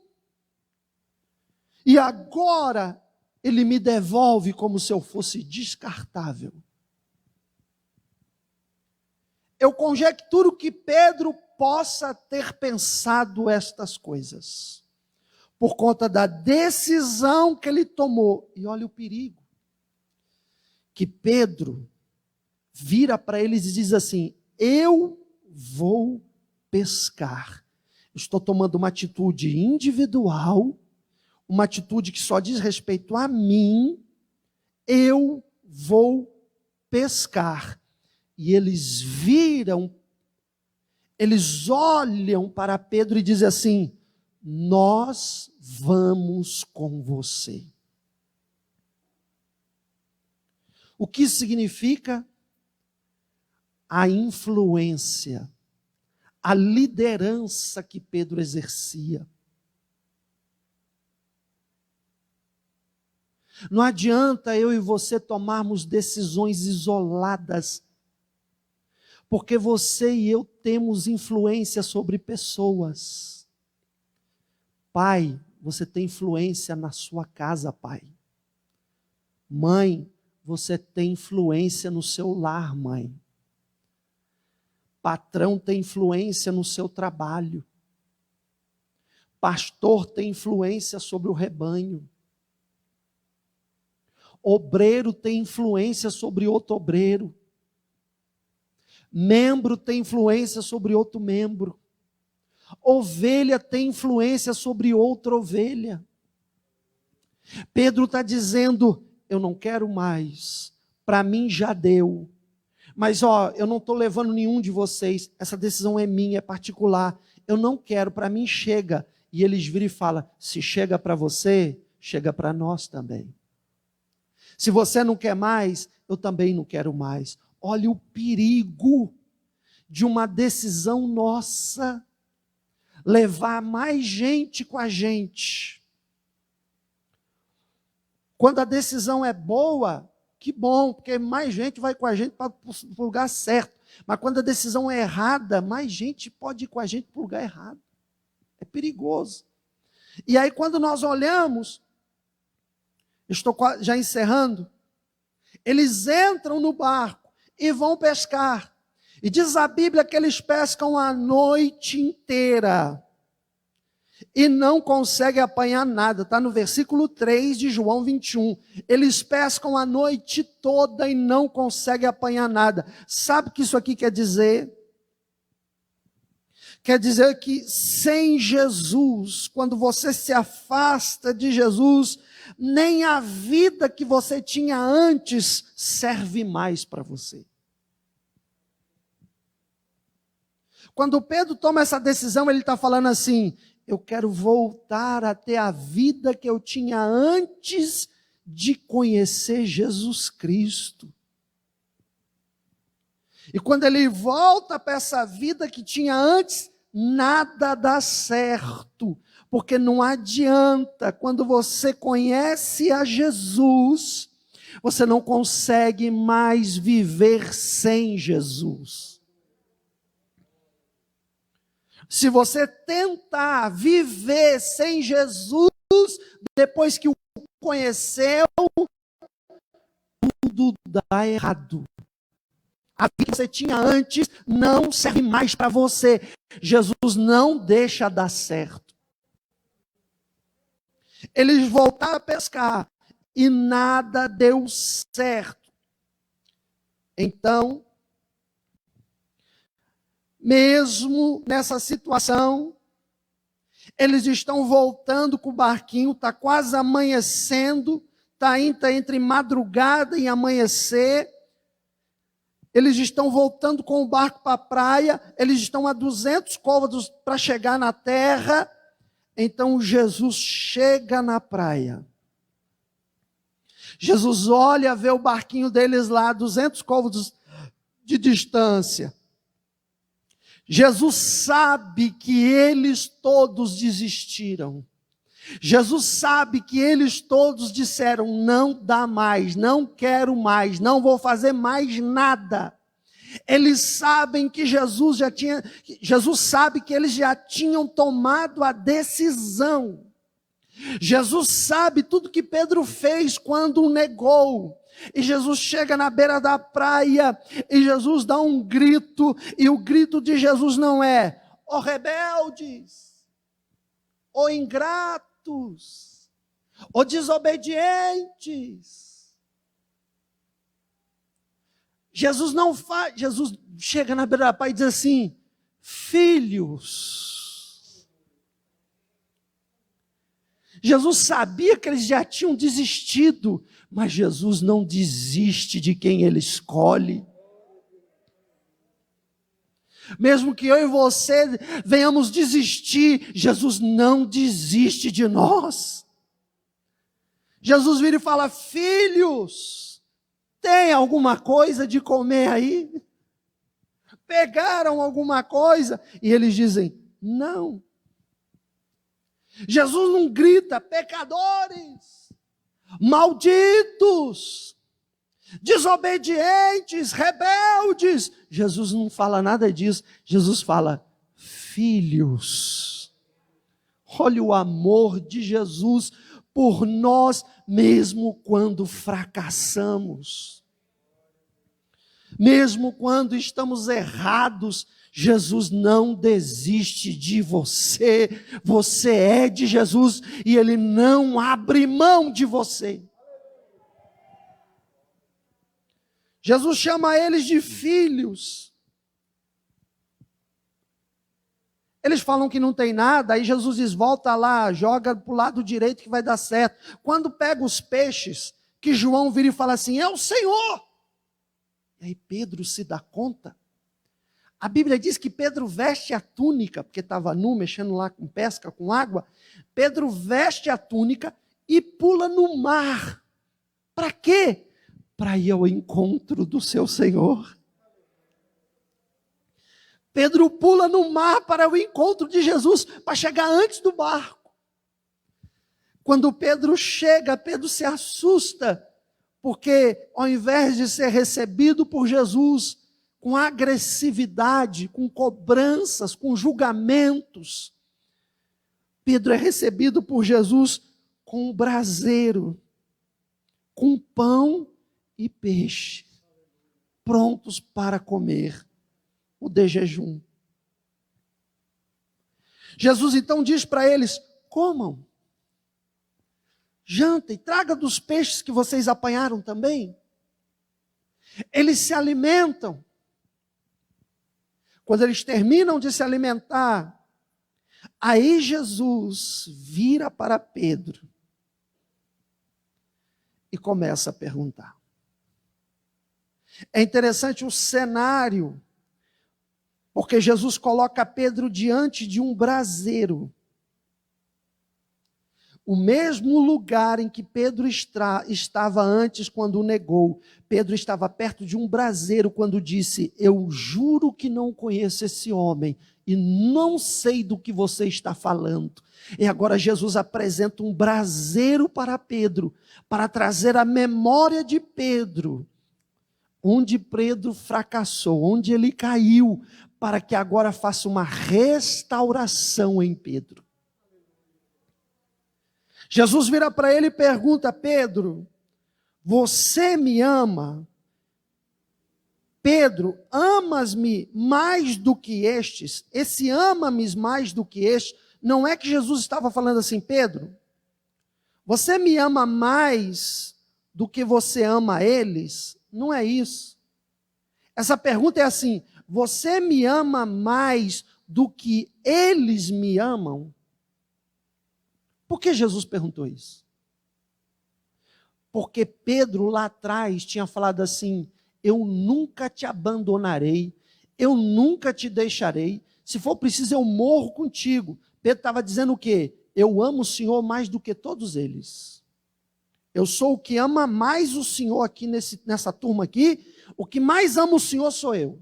E agora ele me devolve como se eu fosse descartável. Eu conjecturo que Pedro possa ter pensado estas coisas, por conta da decisão que ele tomou. E olha o perigo, que Pedro vira para eles e diz assim: eu vou pescar. Estou tomando uma atitude individual, uma atitude que só diz respeito a mim. Eu vou pescar. E eles viram, eles olham para Pedro e dizem assim: nós vamos com você. O que significa? A influência, a liderança que Pedro exercia. Não adianta eu e você tomarmos decisões isoladas, porque você e eu temos influência sobre pessoas. Pai, você tem influência na sua casa, pai. Mãe, você tem influência no seu lar, mãe. Patrão tem influência no seu trabalho. Pastor tem influência sobre o rebanho. Obreiro tem influência sobre outro obreiro. Membro tem influência sobre outro membro. Ovelha tem influência sobre outra ovelha. Pedro está dizendo: eu não quero mais, para mim já deu. Mas eu não estou levando nenhum de vocês, essa decisão é minha, é particular. Eu não quero, para mim chega. E eles viram e falam: se chega para você, chega para nós também. Se você não quer mais, eu também não quero mais. Olha o perigo de uma decisão nossa levar mais gente com a gente. Quando a decisão é boa, que bom, porque mais gente vai com a gente para o lugar certo. Mas quando a decisão é errada, mais gente pode ir com a gente para o lugar errado. É perigoso. E aí quando nós olhamos, estou já encerrando, eles entram no barco e vão pescar. E diz a Bíblia que eles pescam a noite inteira e não conseguem apanhar nada. Está no versículo 3 de João 21. Eles pescam a noite toda e não conseguem apanhar nada. Sabe o que isso aqui quer dizer? Quer dizer que sem Jesus, quando você se afasta de Jesus, nem a vida que você tinha antes serve mais para você. Quando Pedro toma essa decisão, ele está falando assim: eu quero voltar a ter a vida que eu tinha antes de conhecer Jesus Cristo. E quando ele volta para essa vida que tinha antes, nada dá certo, Porque não adianta, quando você conhece a Jesus, você não consegue mais viver sem Jesus. Se você tentar viver sem Jesus, depois que o conheceu, tudo dá errado. A vida que você tinha antes não serve mais para você. Jesus não deixa dar certo. Eles voltaram a pescar e nada deu certo. Então, mesmo nessa situação, eles estão voltando com o barquinho, está quase amanhecendo, está entre madrugada e amanhecer. Eles estão voltando com o barco para a praia, eles estão a 200 côvados para chegar na terra. Então Jesus chega na praia. Jesus olha, vê o barquinho deles lá, a 200 côvados de distância. Jesus sabe que eles todos desistiram. Jesus sabe que eles todos disseram: não dá mais, não quero mais, não vou fazer mais nada. Eles sabem que Jesus sabe que eles já tinham tomado a decisão. Jesus sabe tudo que Pedro fez quando o negou. E Jesus chega na beira da praia e Jesus dá um grito, e o grito de Jesus não é: ó rebeldes, ó ingratos, ó desobedientes. Jesus chega na beira da praia e diz assim: filhos. Jesus sabia que eles já tinham desistido, mas Jesus não desiste de quem Ele escolhe. Mesmo que eu e você venhamos desistir, Jesus não desiste de nós. Jesus vira e fala: filhos, tem alguma coisa de comer aí? Pegaram alguma coisa? E eles dizem: não. Jesus não grita: pecadores, malditos, desobedientes, rebeldes. Jesus não fala nada disso. Jesus fala: filhos. Olha o amor de Jesus por nós, mesmo quando fracassamos. Mesmo quando estamos errados, Jesus não desiste de você. Você é de Jesus e Ele não abre mão de você. Jesus chama eles de filhos. Eles falam que não tem nada, aí Jesus diz: volta lá, joga para o lado direito que vai dar certo. Quando pega os peixes, que João vira e fala assim: é o Senhor. E aí Pedro se dá conta. A Bíblia diz que Pedro veste a túnica, porque estava nu, mexendo lá com pesca, com água. Pedro veste a túnica e pula no mar. Para quê? Para ir ao encontro do seu Senhor. Pedro pula no mar para o encontro de Jesus, para chegar antes do barco. Quando Pedro chega, Pedro se assusta, porque ao invés de ser recebido por Jesus com agressividade, com cobranças, com julgamentos, Pedro é recebido por Jesus com um braseiro, com pão e peixe, prontos para comer, o de jejum. Jesus então diz para eles: comam, jantem, traga dos peixes que vocês apanharam também. Eles se alimentam. Quando eles terminam de se alimentar, aí Jesus vira para Pedro e começa a perguntar. É interessante o cenário, porque Jesus coloca Pedro diante de um braseiro. O mesmo lugar em que Pedro estava antes quando o negou. Pedro estava perto de um braseiro quando disse: eu juro que não conheço esse homem. e não sei do que você está falando. E agora Jesus apresenta um braseiro para Pedro, para trazer a memória de Pedro, onde Pedro fracassou, onde ele caiu, para que agora faça uma restauração em Pedro. Jesus vira para ele e pergunta: Pedro, você me ama? Pedro, amas-me mais do que estes? Esse ama-me mais do que estes, não é que Jesus estava falando assim: Pedro, você me ama mais do que você ama eles? Não é isso. Essa pergunta é assim: você me ama mais do que eles me amam? Por que Jesus perguntou isso? Porque Pedro lá atrás tinha falado assim: eu nunca te abandonarei, eu nunca te deixarei, se for preciso eu morro contigo. Pedro estava dizendo o quê? Eu amo o Senhor mais do que todos eles. Eu sou o que ama mais o Senhor aqui nessa turma aqui, o que mais ama o Senhor sou eu.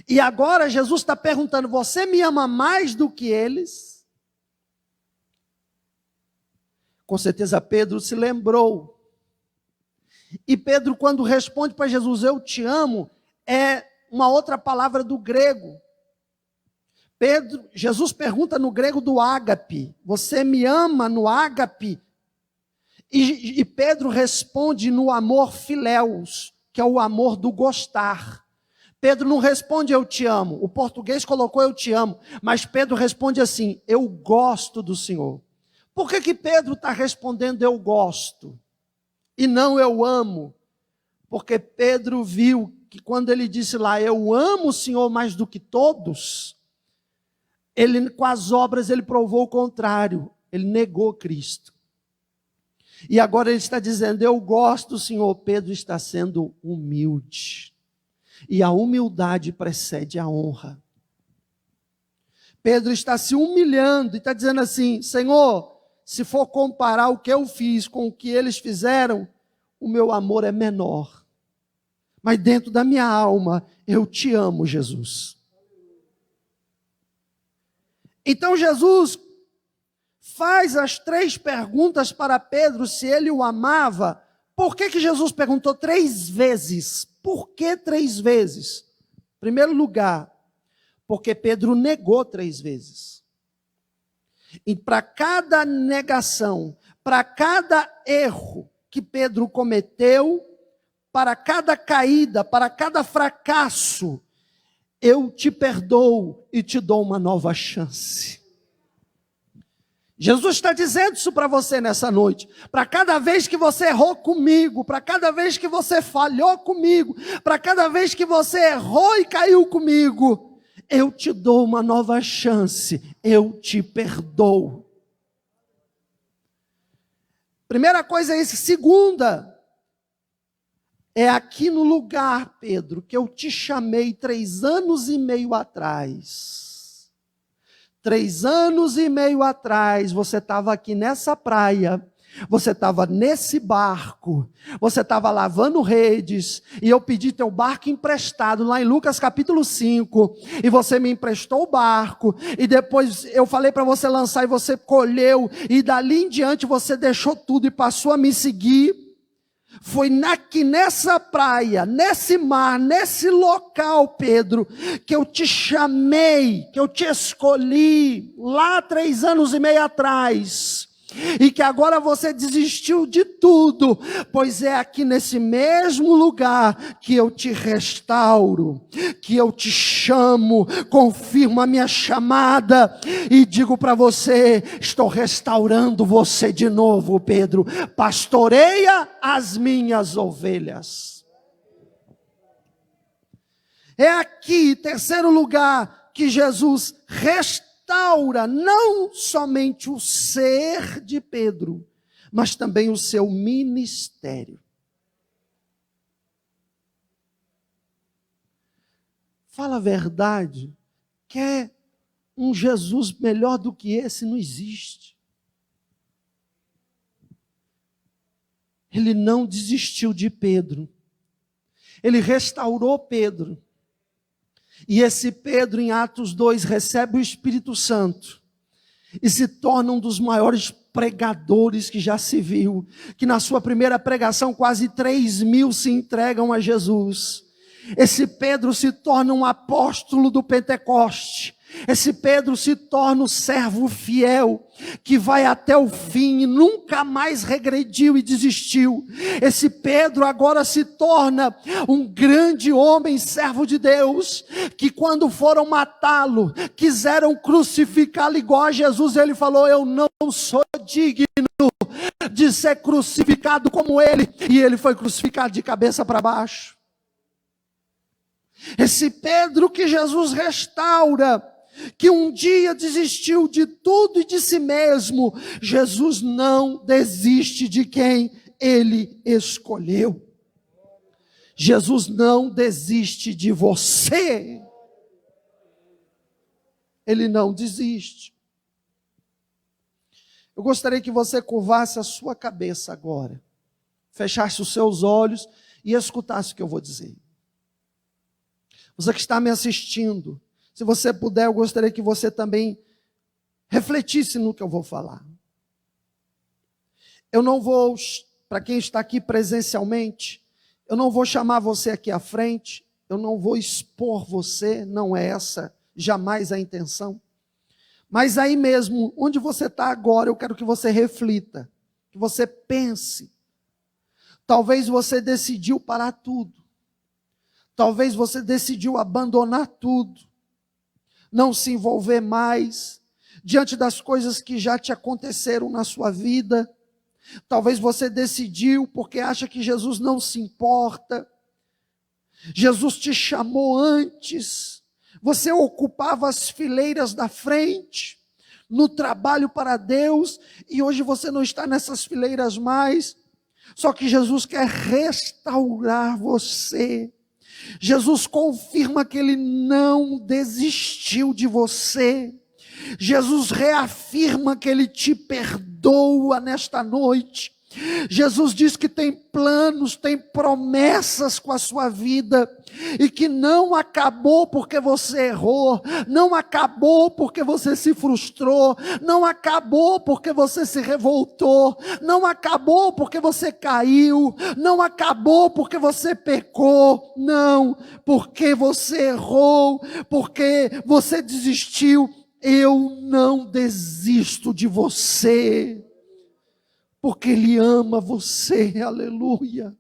E agora Jesus está perguntando: você me ama mais do que eles? Com certeza Pedro se lembrou. E Pedro, quando responde para Jesus, eu te amo, é uma outra palavra do grego. Jesus pergunta no grego do ágape: você me ama no ágape? E Pedro responde no amor filéus, que é o amor do gostar. Pedro não responde eu te amo, o português colocou eu te amo, mas Pedro responde assim: eu gosto do Senhor. Por que Pedro está respondendo eu gosto e não eu amo? Porque Pedro viu que quando ele disse lá, eu amo o Senhor mais do que todos, ele com as obras ele provou o contrário, ele negou Cristo. E agora ele está dizendo, eu gosto do Senhor. Pedro está sendo humilde. E a humildade precede a honra. Pedro está se humilhando e está dizendo assim, Senhor, se for comparar o que eu fiz com o que eles fizeram, o meu amor é menor. Mas dentro da minha alma, eu te amo, Jesus. Então Jesus faz as 3 perguntas para Pedro, se ele o amava. Por que Jesus perguntou 3 vezes? Por que 3 vezes? Em primeiro lugar, porque Pedro negou 3 vezes. E para cada negação, para cada erro que Pedro cometeu, para cada caída, para cada fracasso, eu te perdoo e te dou uma nova chance. Jesus está dizendo isso para você nessa noite. Para cada vez que você errou comigo, para cada vez que você falhou comigo, para cada vez que você errou e caiu comigo, eu te dou uma nova chance, eu te perdoo. Primeira coisa é isso. Segunda, é aqui no lugar, Pedro, que eu te chamei 3 anos e meio atrás. 3 anos e meio atrás, você estava aqui nessa praia, você estava nesse barco, você estava lavando redes, e eu pedi teu barco emprestado, lá em Lucas capítulo 5, e você me emprestou o barco, e depois eu falei para você lançar, e você colheu, e dali em diante você deixou tudo e passou a me seguir. Foi aqui nessa praia, nesse mar, nesse local, Pedro, que eu te chamei, que eu te escolhi, lá 3 anos e meio atrás, e que agora você desistiu de tudo, pois é aqui nesse mesmo lugar que eu te restauro, que eu te chamo, confirmo a minha chamada, e digo para você, estou restaurando você de novo, Pedro, pastoreia as minhas ovelhas. É aqui, terceiro lugar, que Jesus restaura não somente o ser de Pedro, mas também o seu ministério. Fala a verdade, quer um Jesus melhor do que esse? Não existe. Ele não desistiu de Pedro. Ele restaurou Pedro. E esse Pedro, em Atos 2, recebe o Espírito Santo e se torna um dos maiores pregadores que já se viu, que na sua primeira pregação quase 3.000 se entregam a Jesus. Esse Pedro se torna um apóstolo do Pentecoste. Esse Pedro se torna um servo fiel, que vai até o fim e nunca mais regrediu e desistiu. Esse Pedro agora se torna um grande homem, servo de Deus, que quando foram matá-lo, quiseram crucificá-lo igual a Jesus, ele falou: eu não sou digno de ser crucificado como ele. E ele foi crucificado de cabeça para baixo. Esse Pedro que Jesus restaura, que um dia desistiu de tudo e de si mesmo, Jesus não desiste de quem ele escolheu. Jesus não desiste de você. Ele não desiste. Eu gostaria que você curvasse a sua cabeça agora, fechasse os seus olhos e escutasse o que eu vou dizer. Você que está me assistindo, se você puder, eu gostaria que você também refletisse no que eu vou falar. Eu não vou, para quem está aqui presencialmente, eu não vou chamar você aqui à frente, eu não vou expor você, não é essa jamais a intenção. Mas aí mesmo, onde você está agora, eu quero que você reflita, que você pense. Talvez você decidiu parar tudo. Talvez você decidiu abandonar tudo. Não se envolver mais diante das coisas que já te aconteceram na sua vida. Talvez você decidiu porque acha que Jesus não se importa. Jesus te chamou antes. Você ocupava as fileiras da frente no trabalho para Deus e hoje você não está nessas fileiras mais. Só que Jesus quer restaurar você. Jesus confirma que Ele não desistiu de você. Jesus reafirma que Ele te perdoa nesta noite. Jesus diz que tem planos, tem promessas com a sua vida, e que não acabou porque você errou, não acabou porque você se frustrou, não acabou porque você se revoltou, não acabou porque você caiu, não acabou porque você pecou, não, porque você errou, porque você desistiu. Eu não desisto de você, porque Ele ama você, aleluia.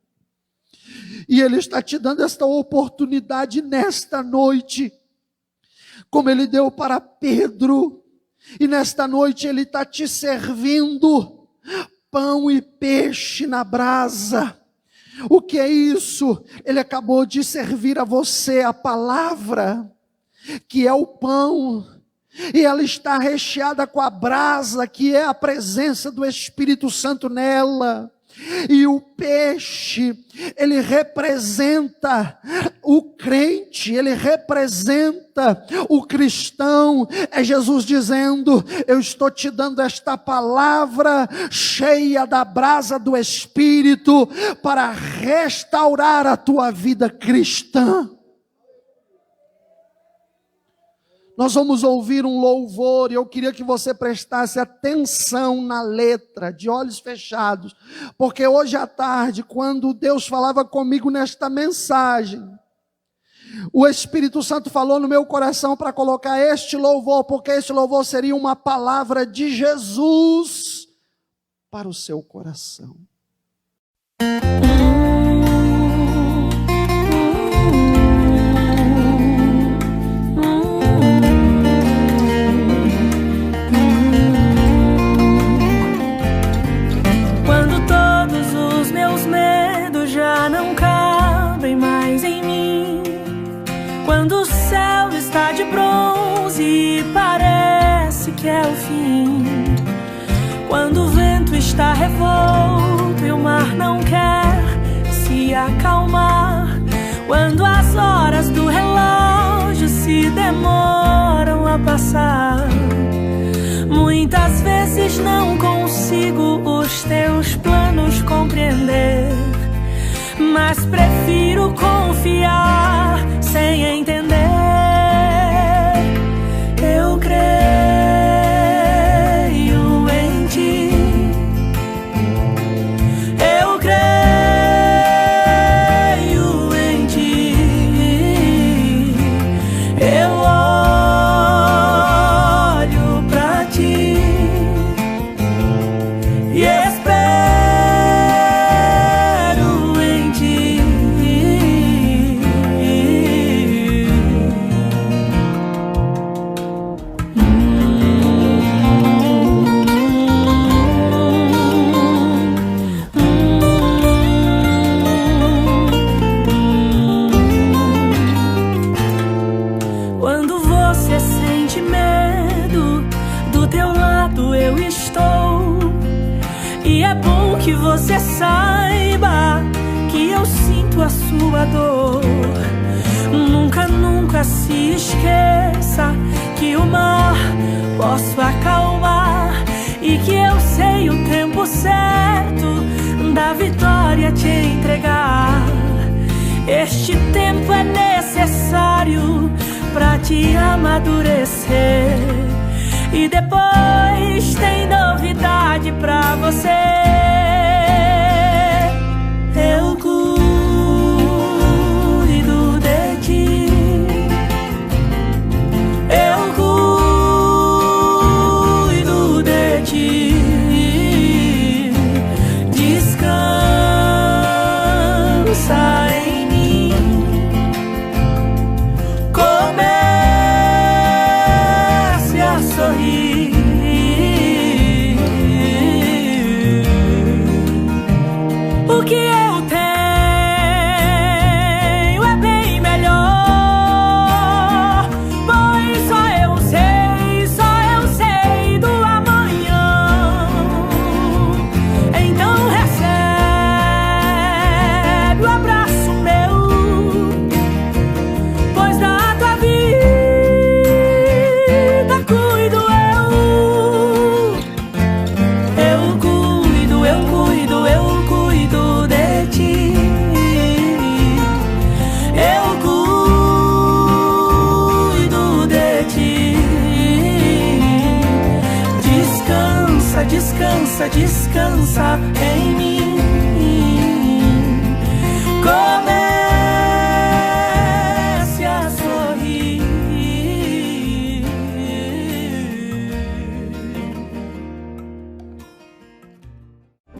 E Ele está te dando esta oportunidade nesta noite, como Ele deu para Pedro, e nesta noite Ele está te servindo pão e peixe na brasa. O que é isso? Ele acabou de servir a você a palavra, que é o pão, e ela está recheada com a brasa, que é a presença do Espírito Santo nela. E o peixe, ele representa o crente, ele representa o cristão. É Jesus dizendo: eu estou te dando esta palavra cheia da brasa do Espírito para restaurar a tua vida cristã. Nós vamos ouvir um louvor e eu queria que você prestasse atenção na letra, de olhos fechados, porque hoje à tarde, quando Deus falava comigo nesta mensagem, o Espírito Santo falou no meu coração para colocar este louvor, porque este louvor seria uma palavra de Jesus para o seu coração. Quando o céu está de bronze e parece que é o fim, quando o vento está revolto e o mar não quer se acalmar, quando as horas do relógio se demoram a passar, muitas vezes não consigo os teus planos compreender, mas prefiro confiar sem entender. estou. E é bom que você saiba que eu sinto a sua dor. Nunca, nunca se esqueça que o mar posso acalmar e que eu sei o tempo certo da vitória te entregar. Este tempo é necessário pra te amadurecer. E depois tem novidade pra você. Eu cuido de ti. Eu cuido de ti. Descansa em mim. Comece a sorrir. O que eu tenho é bem melhor, pois só eu sei do amanhã. Então recebe o abraço meu, pois da tua vida cuido eu. Eu cuido, eu cuido, eu cuido de ti. Eu cuido de ti. Descansa, descansa, descansa em mim. Comece